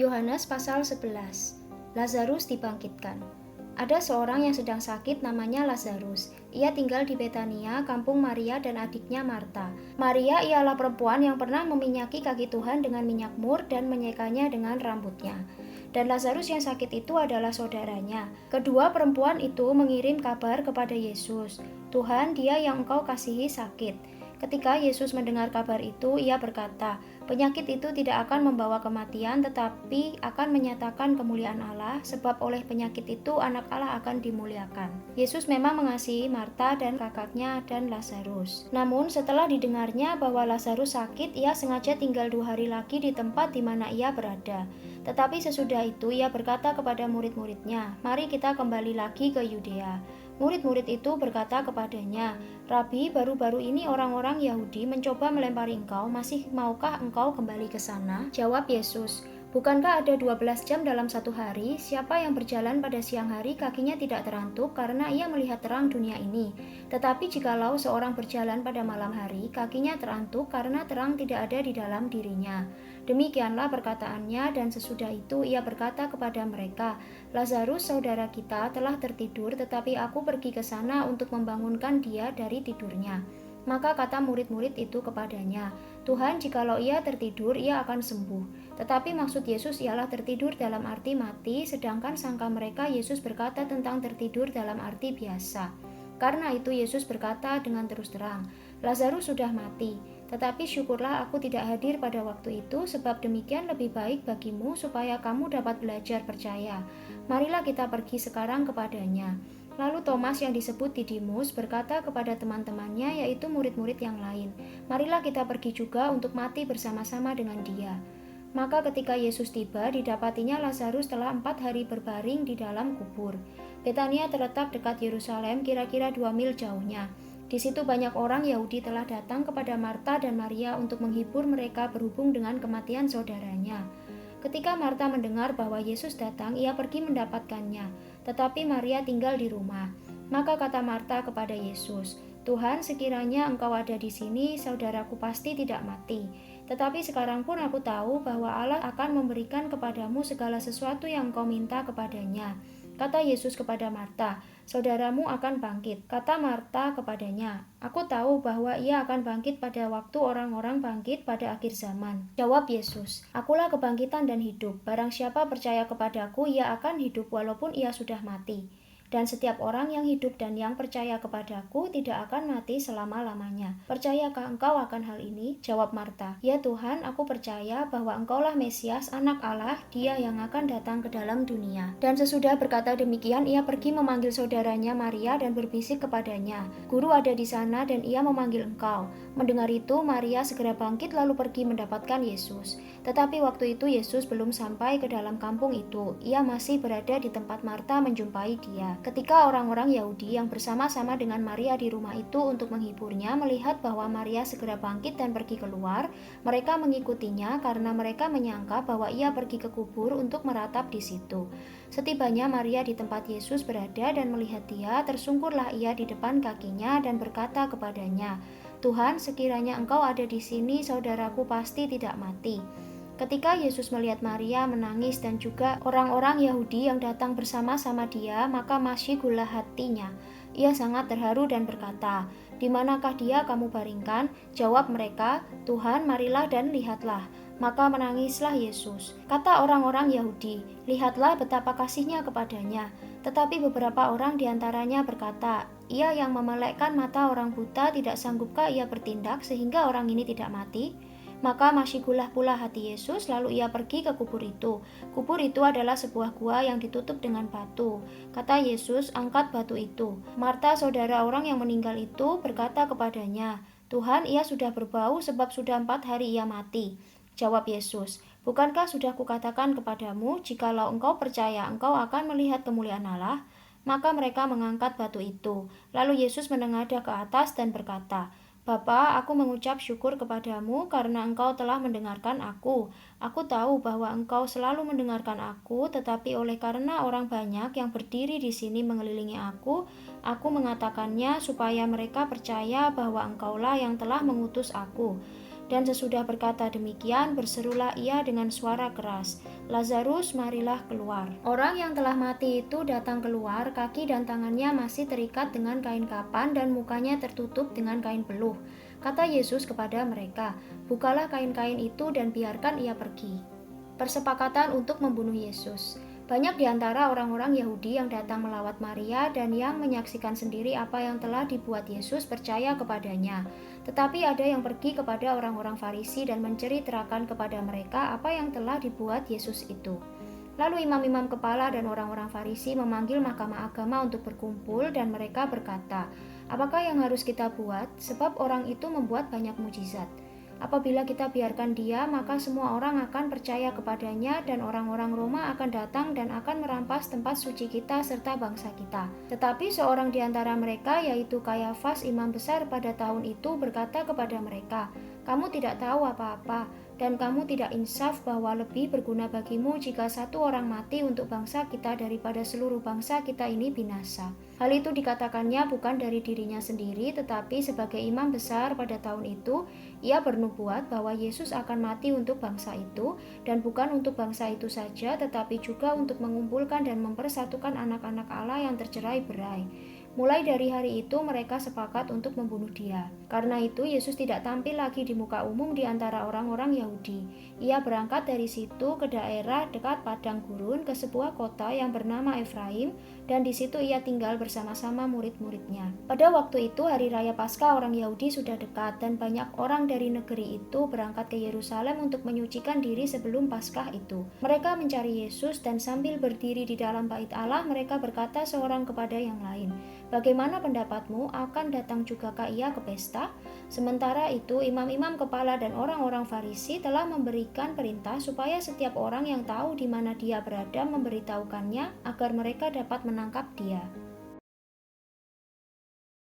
Yohanes pasal 11. Lazarus dibangkitkan. Ada seorang yang sedang sakit namanya Lazarus. Ia tinggal di Betania, kampung Maria dan adiknya Marta. Maria ialah perempuan yang pernah meminyaki kaki Tuhan dengan minyak mur dan menyekanya dengan rambutnya. Dan Lazarus yang sakit itu adalah saudaranya. Kedua perempuan itu mengirim kabar kepada Yesus, "Tuhan, dia yang engkau kasihi sakit." Ketika Yesus mendengar kabar itu, ia berkata, "Penyakit itu tidak akan membawa kematian, tetapi akan menyatakan kemuliaan Allah, sebab oleh penyakit itu anak Allah akan dimuliakan." Yesus memang mengasihi Marta dan kakaknya dan Lazarus. Namun setelah didengarnya bahwa Lazarus sakit, ia sengaja tinggal 2 hari lagi di tempat di mana ia berada. Tetapi sesudah itu ia berkata kepada murid-muridnya, "Mari kita kembali lagi ke Yudea." Murid-murid itu berkata kepadanya, "Rabi, baru-baru ini orang-orang Yahudi mencoba melempari engkau, masih maukah engkau kembali ke sana?" Jawab Yesus, "Bukankah ada 12 jam dalam satu hari? Siapa yang berjalan pada siang hari kakinya tidak terantuk karena ia melihat terang dunia ini. Tetapi jikalau seorang berjalan pada malam hari, kakinya terantuk karena terang tidak ada di dalam dirinya." Demikianlah perkataannya, dan sesudah itu ia berkata kepada mereka, "Lazarus saudara kita telah tertidur, tetapi aku pergi ke sana untuk membangunkan dia dari tidurnya." Maka kata murid-murid itu kepadanya, "Tuhan, jikalau ia tertidur, ia akan sembuh." Tetapi maksud Yesus ialah tertidur dalam arti mati, sedangkan sangka mereka Yesus berkata tentang tertidur dalam arti biasa. Karena itu Yesus berkata dengan terus terang, "Lazarus sudah mati, tetapi syukurlah aku tidak hadir pada waktu itu, sebab demikian lebih baik bagimu supaya kamu dapat belajar percaya. Marilah kita pergi sekarang kepadanya." Lalu Thomas yang disebut Didimus berkata kepada teman-temannya, yaitu murid-murid yang lain, "Marilah kita pergi juga untuk mati bersama-sama dengan dia." Maka ketika Yesus tiba, didapatinya Lazarus telah 4 hari berbaring di dalam kubur. Betania terletak dekat Yerusalem, kira-kira 2 mil jauhnya. Di situ banyak orang Yahudi telah datang kepada Marta dan Maria untuk menghibur mereka berhubung dengan kematian saudaranya. Ketika Marta mendengar bahwa Yesus datang, ia pergi mendapatkannya, tetapi Maria tinggal di rumah. Maka kata Marta kepada Yesus, "Tuhan, sekiranya engkau ada di sini, saudaraku pasti tidak mati. Tetapi sekarang pun aku tahu bahwa Allah akan memberikan kepadamu segala sesuatu yang engkau minta kepadanya." Kata Yesus kepada Marta, "Saudaramu akan bangkit." Kata Marta kepadanya, "Aku tahu bahwa ia akan bangkit pada waktu orang-orang bangkit pada akhir zaman." Jawab Yesus, "Akulah kebangkitan dan hidup. Barang siapa percaya kepadaku, ia akan hidup walaupun ia sudah mati. Dan setiap orang yang hidup dan yang percaya kepadaku tidak akan mati selama-lamanya. Percayakah engkau akan hal ini?" Jawab Marta, "Ya Tuhan, aku percaya bahwa engkaulah Mesias, anak Allah, dia yang akan datang ke dalam dunia." Dan sesudah berkata demikian, ia pergi memanggil saudaranya Maria dan berbisik kepadanya, "Guru ada di sana dan ia memanggil engkau." Mendengar itu, Maria segera bangkit lalu pergi mendapatkan Yesus. Tetapi waktu itu Yesus belum sampai ke dalam kampung itu. Ia masih berada di tempat Marta menjumpai dia. Ketika orang-orang Yahudi yang bersama-sama dengan Maria di rumah itu untuk menghiburnya melihat bahwa Maria segera bangkit dan pergi keluar, mereka mengikutinya karena mereka menyangka bahwa ia pergi ke kubur untuk meratap di situ. Setibanya Maria di tempat Yesus berada dan melihat dia, tersungkurlah ia di depan kakinya dan berkata kepadanya, "Tuhan, sekiranya engkau ada di sini, saudaraku pasti tidak mati." Ketika Yesus melihat Maria menangis dan juga orang-orang Yahudi yang datang bersama-sama dia, maka masyhurlah hatinya. Ia sangat terharu dan berkata, "Di manakah dia kamu baringkan?" Jawab mereka, "Tuhan, marilah dan lihatlah." Maka menangislah Yesus. Kata orang-orang Yahudi, "Lihatlah betapa kasihnya kepadanya." Tetapi beberapa orang diantaranya berkata, "Ia yang memelekkan mata orang buta, tidak sanggupkah ia bertindak sehingga orang ini tidak mati?" Maka masyhurlah pula hati Yesus, lalu ia pergi ke kubur itu. Kubur itu adalah sebuah gua yang ditutup dengan batu. Kata Yesus, "Angkat batu itu." Marta, saudara orang yang meninggal itu, berkata kepadanya, "Tuhan, ia sudah berbau sebab sudah 4 hari ia mati." Jawab Yesus, "Bukankah sudah kukatakan kepadamu, jikalau engkau percaya, engkau akan melihat kemuliaan Allah?" Maka mereka mengangkat batu itu. Lalu Yesus menengadah ke atas dan berkata, "Bapa, aku mengucap syukur kepadamu karena engkau telah mendengarkan aku. Aku tahu bahwa engkau selalu mendengarkan aku, tetapi oleh karena orang banyak yang berdiri di sini mengelilingi aku mengatakannya supaya mereka percaya bahwa engkaulah yang telah mengutus aku." Dan sesudah berkata demikian, berserulah ia dengan suara keras, "Lazarus, marilah keluar." Orang yang telah mati itu datang keluar, kaki dan tangannya masih terikat dengan kain kapan dan mukanya tertutup dengan kain peluh. Kata Yesus kepada mereka, "Bukalah kain-kain itu dan biarkan ia pergi." Persepakatan untuk membunuh Yesus. Banyak di antara orang-orang Yahudi yang datang melawat Maria dan yang menyaksikan sendiri apa yang telah dibuat Yesus percaya kepadanya. Tetapi ada yang pergi kepada orang-orang Farisi dan menceritakan kepada mereka apa yang telah dibuat Yesus itu. Lalu imam-imam kepala dan orang-orang Farisi memanggil mahkamah agama untuk berkumpul dan mereka berkata, "Apakah yang harus kita buat? Sebab orang itu membuat banyak mujizat. Apabila kita biarkan dia, maka semua orang akan percaya kepadanya dan orang-orang Roma akan datang dan akan merampas tempat suci kita serta bangsa kita." Tetapi seorang di antara mereka, yaitu Kayafas, imam besar pada tahun itu, berkata kepada mereka, "Kamu tidak tahu apa-apa, dan kamu tidak insaf bahwa lebih berguna bagimu jika satu orang mati untuk bangsa kita daripada seluruh bangsa kita ini binasa." Hal itu dikatakannya bukan dari dirinya sendiri, tetapi sebagai imam besar pada tahun itu, ia bernubuat bahwa Yesus akan mati untuk bangsa itu, dan bukan untuk bangsa itu saja, tetapi juga untuk mengumpulkan dan mempersatukan anak-anak Allah yang tercerai-berai. Mulai dari hari itu mereka sepakat untuk membunuh dia. Karena itu Yesus tidak tampil lagi di muka umum di antara orang-orang Yahudi. Ia berangkat dari situ ke daerah dekat padang gurun ke sebuah kota yang bernama Efraim, dan di situ ia tinggal bersama-sama murid-muridnya. Pada waktu itu hari raya Paskah orang Yahudi sudah dekat, dan banyak orang dari negeri itu berangkat ke Yerusalem untuk menyucikan diri sebelum Paskah itu. Mereka mencari Yesus, dan sambil berdiri di dalam bait Allah mereka berkata seorang kepada yang lain, "Bagaimana pendapatmu, akan datang jugakah ia ke pesta?" Sementara itu imam-imam kepala dan orang-orang Farisi telah memberikan perintah supaya setiap orang yang tahu di mana dia berada memberitahukannya agar mereka dapat menangkap dia.